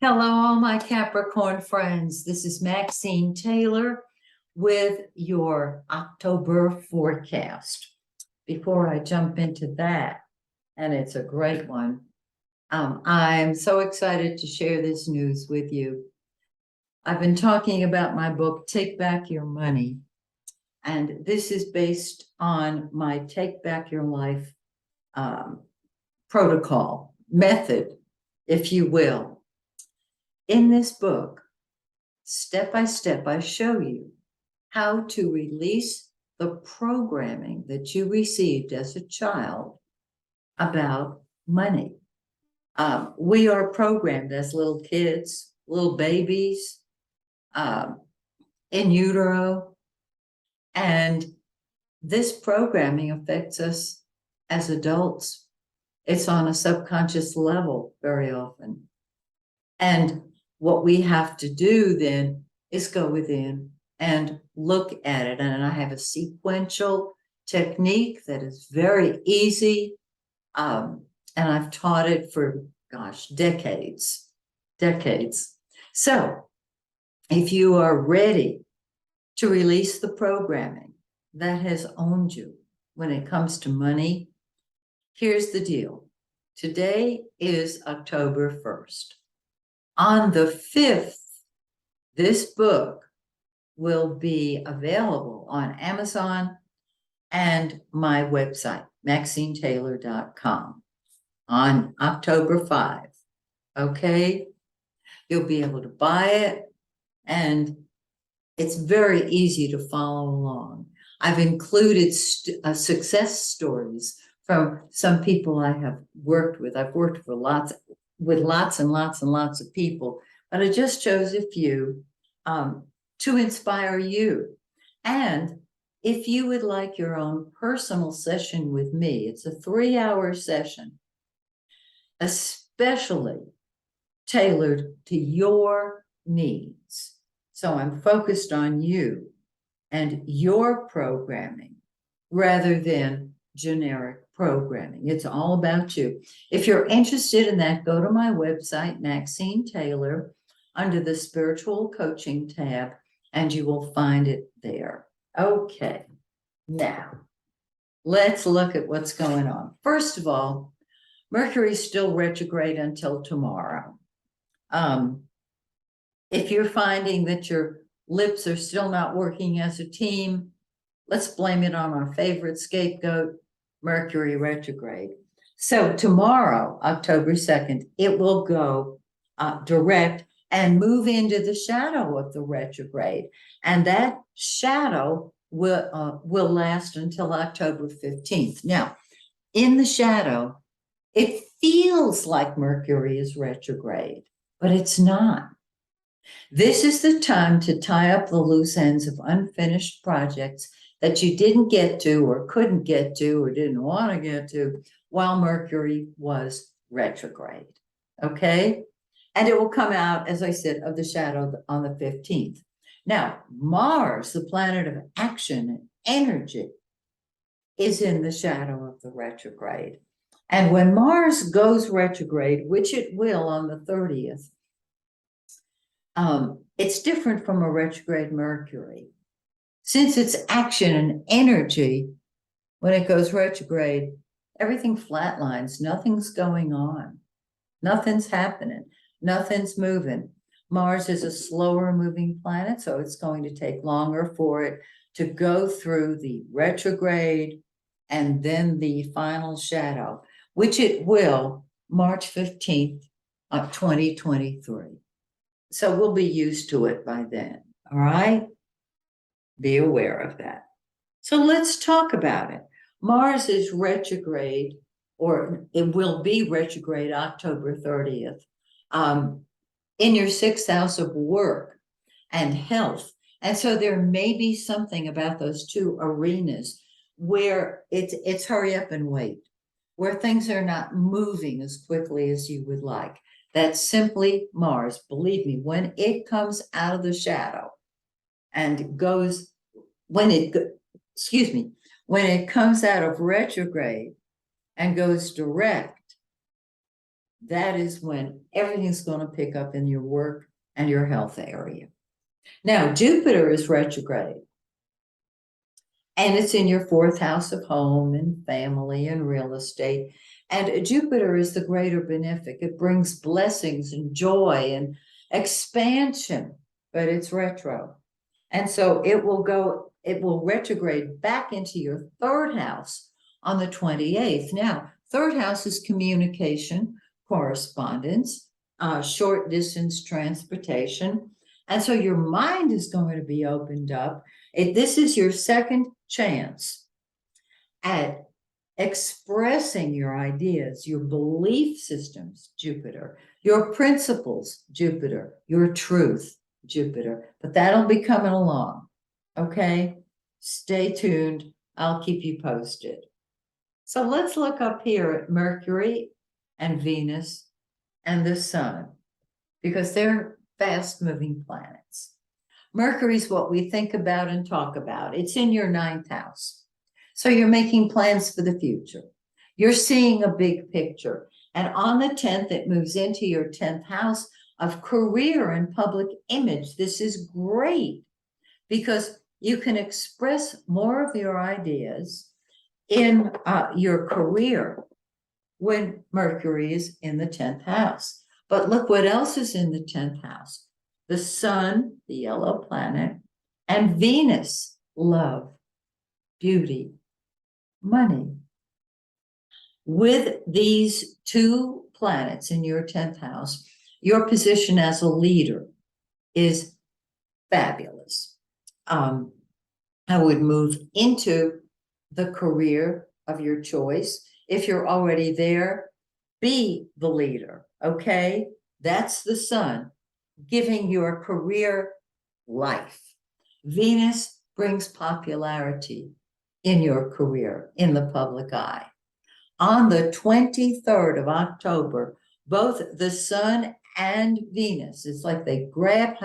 Hello, all my Capricorn friends. This is Maxine Taylor with your October forecast. Before I jump into that, and it's a great one, I'm so excited to share this news with you. I've been talking about my book, Take Back Your Money, and this is based on my Take Back Your Life protocol, method, if you will. In this book, step by step, I show you how to release the programming that you received as a child about money. We are programmed as little kids, little babies, in utero, and this programming affects us as adults. It's on a subconscious level very often. And what we have to do then is go within and look at it. And I have a sequential technique that is very easy. And I've taught it for, decades. So if you are ready to release the programming that has owned you when it comes to money, here's the deal. Today is October 1st. On the 5th, this book will be available on Amazon and my website, MaxineTaylor.com, on October 5. Okay? You'll be able to buy it, and it's very easy to follow along. I've included success stories from some people I have worked with. I've worked with lots and lots of people, but I just chose a few to inspire you. And if you would like your own personal session with me, it's a 3-hour session, especially tailored to your needs. So I'm focused on you and your programming rather than generic programming. It's all about you. If you're interested in that, go to my website, Maxine Taylor, under the Spiritual Coaching tab, and you will find it there. Okay, now let's look at what's going on. First of all, Mercury is still retrograde until tomorrow. If you're finding that your lips are still not working as a team, let's blame it on our favorite scapegoat, Mercury retrograde. So tomorrow, October 2nd, it will go direct and move into the shadow of the retrograde. And that shadow will last until October 15th. Now, in the shadow, it feels like Mercury is retrograde, but it's not. This is the time to tie up the loose ends of unfinished projects that you didn't get to or couldn't get to or didn't want to get to while Mercury was retrograde. Okay? And it will come out, as I said, of the shadow on the 15th. Now, Mars, the planet of action and energy, is in the shadow of the retrograde. And when Mars goes retrograde, which it will on the 30th, it's different from a retrograde Mercury. Since it's action and energy, when it goes retrograde, everything flatlines, nothing's going on, nothing's happening, nothing's moving. Mars is a slower moving planet, so it's going to take longer for it to go through the retrograde and then the final shadow, which it will March 15th of 2023. So we'll be used to it by then, all right? Be aware of that. So let's talk about it. Mars is retrograde, or it will be retrograde October 30th, in your 6th house of work and health. And so there may be something about those two arenas where it's hurry up and wait, where things are not moving as quickly as you would like. That's simply Mars. Believe me, when it comes out of the shadow and goes, when it comes out of retrograde and goes direct, that is when everything's going to pick up in your work and your health area. Now, Jupiter is retrograde, and it's in your fourth house of home and family and real estate. And Jupiter is the greater benefic. It brings blessings and joy and expansion, but it's retro. And so it will retrograde back into your third house on the 28th. Now, third house is communication, correspondence, short distance transportation. And so your mind is going to be opened up. This is your second chance at expressing your ideas, your belief systems, Jupiter, your principles, Jupiter, your truth, Jupiter. But that'll be coming along. Okay? Stay tuned. I'll keep you posted. So let's look up here at Mercury and Venus and the Sun, because they're fast-moving planets. Mercury's what we think about and talk about. It's in your ninth house. So you're making plans for the future. You're seeing a big picture. And on the 10th, it moves into your 10th house of career and public image. This is great because you can express more of your ideas in your career when Mercury is in the 10th house. But look what else is in the 10th house. The Sun, the yellow planet, and Venus, love, beauty, money. With these two planets in your 10th house, your position as a leader is fabulous. I would move into the career of your choice. If you're already there, be the leader, okay? That's the Sun, giving your career life. Venus brings popularity in your career, in the public eye. On the 23rd of October, both the Sun and Venus, it's like they grab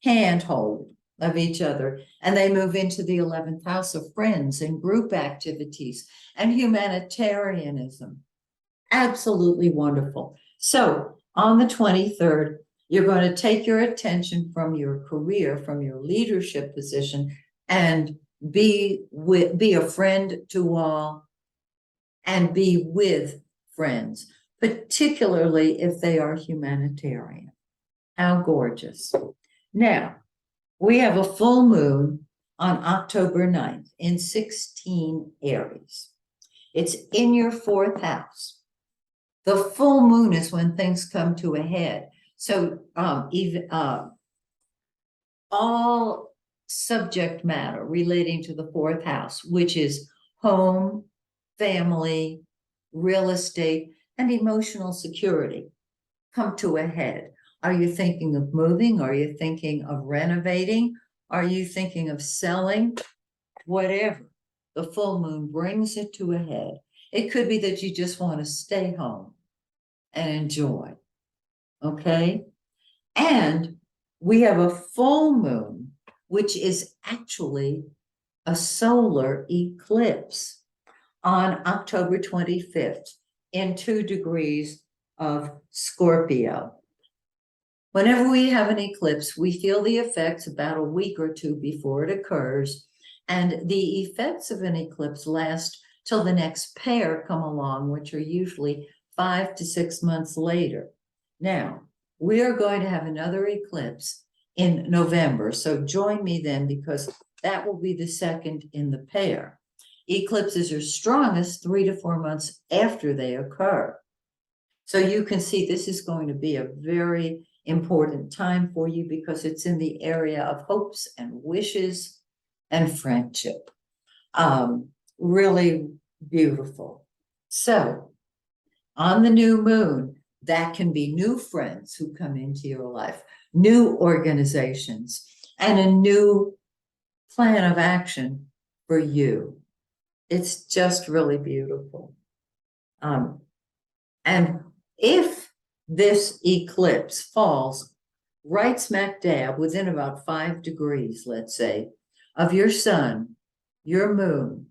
handhold of each other, and they move into the 11th house of friends and group activities and humanitarianism. Absolutely wonderful. So on the 23rd, you're going to take your attention from your career, from your leadership position, and be a friend to all and be with friends, particularly if they are humanitarian. How gorgeous. Now, we have a full moon on October 9th in 16 Aries. It's in your fourth house. The full moon is when things come to a head. So all subject matter relating to the fourth house, which is home, family, real estate, and emotional security, come to a head. Are you thinking of moving? Are you thinking of renovating? Are you thinking of selling? Whatever. The full moon brings it to a head. It could be that you just want to stay home and enjoy. Okay? And we have a full moon, which is actually a solar eclipse on October 25th in 2 degrees of Scorpio. Whenever we have an eclipse, we feel the effects about a week or two before it occurs, and the effects of an eclipse last till the next pair come along, which are usually 5 to 6 months later. Now, we are going to have another eclipse in November, so join me then, because that will be the second in the pair. Eclipses are strongest 3 to 4 months after they occur. So you can see this is going to be a very important time for you, because it's in the area of hopes and wishes and friendship. Really beautiful. So on the new moon, that can be new friends who come into your life, new organizations, and a new plan of action for you. It's just really beautiful. And if this eclipse falls right smack dab within about 5 degrees, let's say, of your sun, your moon,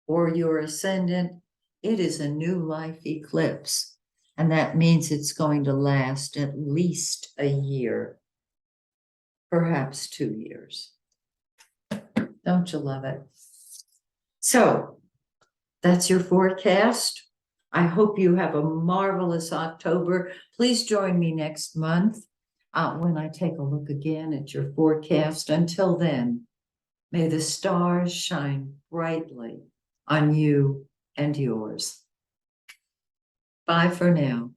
or your ascendant, it is a new life eclipse. And that means it's going to last at least a year, perhaps 2 years. Don't you love it? So that's your forecast. I hope you have a marvelous October. Please join me next month when I take a look again at your forecast. Until then, may the stars shine brightly on you and yours. Bye for now.